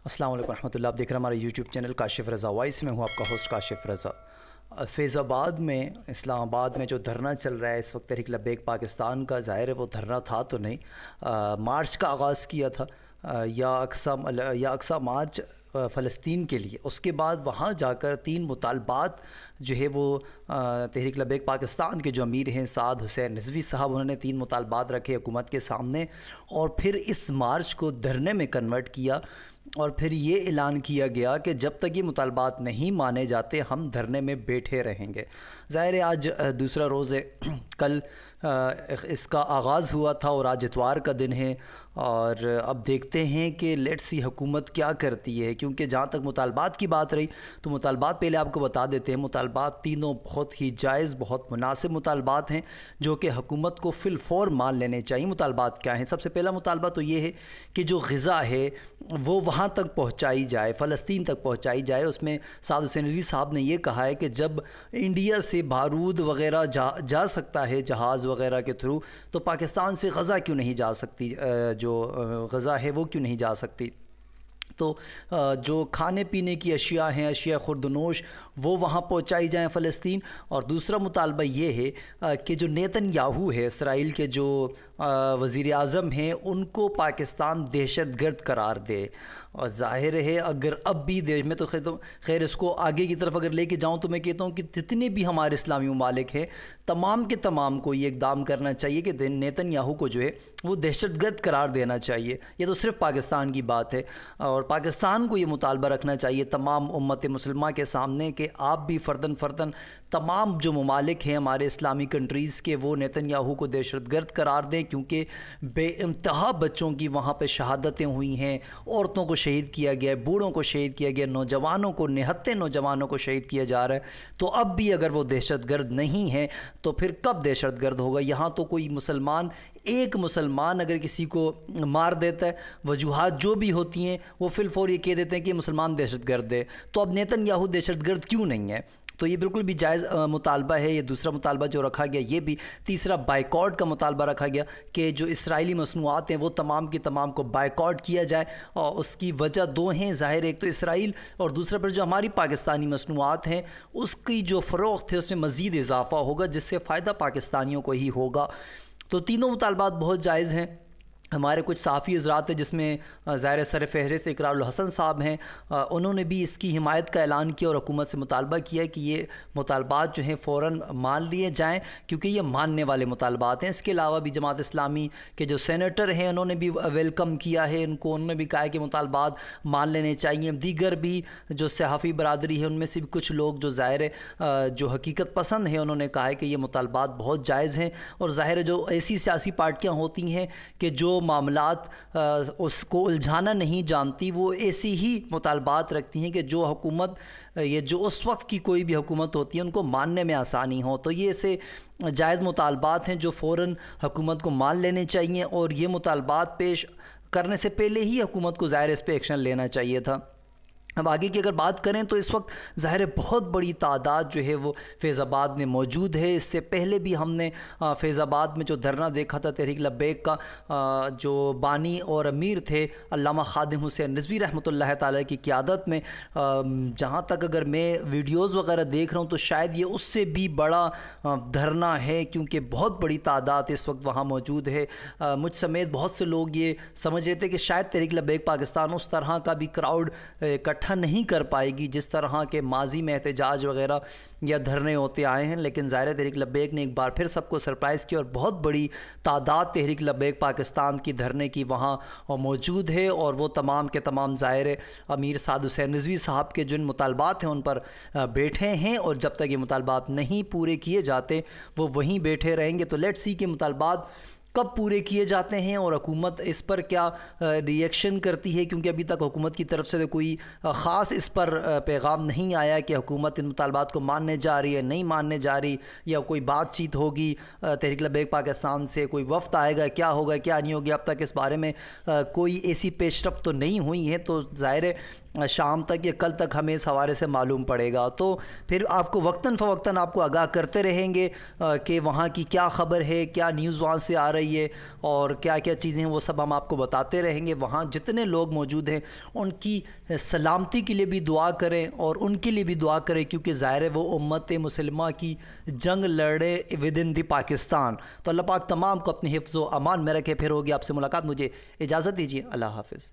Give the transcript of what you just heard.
السلام علیکم ورحمۃ اللہ. آپ دیکھ رہے ہیں ہمارے یوٹیوب چینل کاشف رضا وائس میں ہوں آپ کا ہوسٹ کاشف رضا. فیض آباد میں اسلام آباد میں جو دھرنا چل رہا ہے اس وقت تحریک لبیک پاکستان کا، ظاہر ہے وہ دھرنا تھا تو نہیں، مارچ کا آغاز کیا تھا یا اقصی مارچ فلسطین کے لیے. اس کے بعد وہاں جا کر 3 مطالبات جو ہے وہ تحریک لبیک پاکستان کے جو امیر ہیں سعد حسین رضوی صاحب، انہوں نے 3 مطالبات رکھے حکومت کے سامنے اور پھر اس مارچ کو دھرنے میں کنورٹ کیا. اور پھر یہ اعلان کیا گیا کہ جب تک یہ مطالبات نہیں مانے جاتے ہم دھرنے میں بیٹھے رہیں گے. ظاہر ہے آج دوسرا روز ہے، کل اس کا آغاز ہوا تھا اور آج اتوار کا دن ہے، اور اب دیکھتے ہیں کہ لیٹس سی حکومت کیا کرتی ہے. کیونکہ جہاں تک مطالبات کی بات رہی تو مطالبات پہلے آپ کو بتا دیتے ہیں. مطالبات تینوں بہت ہی جائز، بہت مناسب مطالبات ہیں جو کہ حکومت کو فی الفور مان لینے چاہیے. مطالبات کیا ہیں؟ سب سے پہلا مطالبہ تو یہ ہے کہ جو غذا ہے وہ وہاں تک پہنچائی جائے، فلسطین تک پہنچائی جائے. اس میں سعد حسین رضوی صاحب نے یہ کہا ہے کہ جب انڈیا سے بارود وغیرہ جا سکتا ہے جہاز وغیرہ کے تھرو، تو پاکستان سے غزہ کیوں نہیں جا سکتی، جو غزہ ہے وہ کیوں نہیں جا سکتی. تو جو کھانے پینے کی اشیاء ہیں، اشیاء خوردنوش، وہ وہاں پہنچائی جائیں فلسطین. اور دوسرا مطالبہ یہ ہے کہ جو نیتن یاہو ہے، اسرائیل کے جو وزیر اعظم ہیں، ان کو پاکستان دہشت گرد قرار دے. اور ظاہر ہے اگر اب بھی میں تو خیر اس کو آگے کی طرف اگر لے کے جاؤں تو میں کہتا ہوں کہ جتنے بھی ہمارے اسلامی ممالک ہیں تمام کے تمام کو یہ اقدام کرنا چاہیے کہ نیتن یاہو کو جو ہے وہ دہشت گرد قرار دینا چاہیے. یہ تو صرف پاکستان کی بات ہے، اور پاکستان کو یہ مطالبہ رکھنا چاہیے تمام امت مسلمہ کے سامنے کہ آپ بھی فرداً تمام جو ممالک ہیں ہمارے اسلامی کنٹریز کے، وہ نیتن یاہو کو دہشت گرد قرار دیں. کیونکہ بے انتہا بچوں کی وہاں پہ شہادتیں ہوئی ہیں، عورتوں کو شہید کیا گیا ہے، بوڑھوں کو شہید کیا گیا، نوجوانوں کو، نہتے نوجوانوں کو شہید کیا جا رہا ہے. تو اب بھی اگر وہ دہشت گرد نہیں ہیں تو پھر کب دہشت گرد ہوگا؟ یہاں تو کوئی مسلمان، ایک مسلمان اگر کسی کو مار دیتا ہے، وجوہات جو بھی ہوتی ہیں وہ فی الفور یہ کہہ دیتے ہیں کہ مسلمان دہشت گرد ہے. تو اب نیتن یاہو دہشت گرد کیوں نہیں ہے؟ تو یہ بالکل بھی جائز مطالبہ ہے. یہ دوسرا مطالبہ جو رکھا گیا یہ بھی. تیسرا بائیکاٹ کا مطالبہ رکھا گیا کہ جو اسرائیلی مصنوعات ہیں وہ تمام کی تمام کو بائیکاٹ کیا جائے. اور اس کی وجہ 2 ہیں ظاہر، ایک تو اسرائیل، اور دوسرا پر جو ہماری پاکستانی مصنوعات ہیں اس کی جو فروخت ہے اس میں مزید اضافہ ہوگا جس سے فائدہ پاکستانیوں کو ہی ہوگا. تو تینوں مطالبات بہت جائز ہیں. ہمارے کچھ صحافی حضرات ہیں جس میں ظاہر سر فہرست اقرار الحسن صاحب ہیں، انہوں نے بھی اس کی حمایت کا اعلان کیا اور حکومت سے مطالبہ کیا کہ یہ مطالبات جو ہیں فوراً مان لیے جائیں کیونکہ یہ ماننے والے مطالبات ہیں. اس کے علاوہ بھی جماعت اسلامی کے جو سینیٹر ہیں انہوں نے بھی ویلکم کیا ہے انہوں نے بھی کہا ہے کہ مطالبات مان لینے چاہیے. دیگر بھی جو صحافی برادری ہے ان میں سے بھی کچھ لوگ جو ظاہر جو حقیقت پسند ہیں انہوں نے کہا ہے کہ یہ مطالبات بہت جائز ہیں. اور ظاہر جو ایسی سیاسی پارٹیاں ہوتی ہیں کہ جو معاملات اس کو الجھانا نہیں جانتی، وہ ایسی ہی مطالبات رکھتی ہیں کہ جو حکومت، یہ جو اس وقت کی کوئی بھی حکومت ہوتی ہے ان کو ماننے میں آسانی ہو. تو یہ ایسے جائز مطالبات ہیں جو فوراً حکومت کو مان لینے چاہیے، اور یہ مطالبات پیش کرنے سے پہلے ہی حکومت کو ظاہر اس پہ ایکشن لینا چاہیے تھا. اب آگے کی اگر بات کریں تو اس وقت ظاہر بہت بڑی تعداد جو ہے وہ فیض آباد میں موجود ہے. اس سے پہلے بھی ہم نے فیض آباد میں جو دھرنا دیکھا تھا تحریک لبیک کا، جو بانی اور امیر تھے علامہ خادم حسین رضوی رحمۃ اللہ تعالی کی قیادت میں، جہاں تک اگر میں ویڈیوز وغیرہ دیکھ رہا ہوں تو شاید یہ اس سے بھی بڑا دھرنا ہے کیونکہ بہت بڑی تعداد اس وقت وہاں موجود ہے. مجھ سمیت بہت سے لوگ یہ سمجھ رہے تھے کہ شاید تحریک لبیک پاکستان اس طرح کا بھی کراؤڈ اکٹھا نہیں کر پائے گی جس طرح کے ماضی میں احتجاج وغیرہ یا دھرنے ہوتے آئے ہیں. لیکن ظاہر تحریک لبیک نے ایک بار پھر سب کو سرپرائز کیا اور بہت بڑی تعداد تحریک لبیک پاکستان کی دھرنے کی وہاں موجود ہے. اور وہ تمام کے تمام ظاہر امیر سعد حسین رضوی صاحب کے جن مطالبات ہیں ان پر بیٹھے ہیں، اور جب تک یہ مطالبات نہیں پورے کیے جاتے وہ وہیں بیٹھے رہیں گے. تو لیٹس سی کہ مطالبات کب پورے کیے جاتے ہیں اور حکومت اس پر کیا ری ایکشن کرتی ہے. کیونکہ ابھی تک حکومت کی طرف سے کوئی خاص اس پر پیغام نہیں آیا کہ حکومت ان مطالبات کو ماننے جا رہی ہے، نہیں ماننے جا رہی، یا کوئی بات چیت ہوگی تحریک لبیک پاکستان سے، کوئی وفد آئے گا، کیا ہوگا کیا نہیں ہوگی. اب تک اس بارے میں کوئی ایسی پیش رفت تو نہیں ہوئی ہے. تو ظاہر ہے شام تک یا کل تک ہمیں اس حوالے سے معلوم پڑے گا، تو پھر آپ کو وقتاً فوقتاً آپ کو آگاہ کرتے رہیں گے کہ وہاں کی کیا خبر ہے، کیا نیوز وہاں سے آ رہی ہے اور کیا کیا چیزیں ہیں، وہ سب ہم آپ کو بتاتے رہیں گے۔ وہاں جتنے لوگ موجود ہیں ان کی سلامتی کے لیے بھی دعا کریں اور ان کے لیے بھی دعا کریں، کیونکہ ظاہر ہے وہ امت مسلمہ کی جنگ لڑے ود ان دی پاکستان۔ تو اللہ پاک تمام کو اپنی حفظ و امان میں رکھے۔ پھر ہوگی آپ سے ملاقات، مجھے اجازت دیجیے، اللہ حافظ۔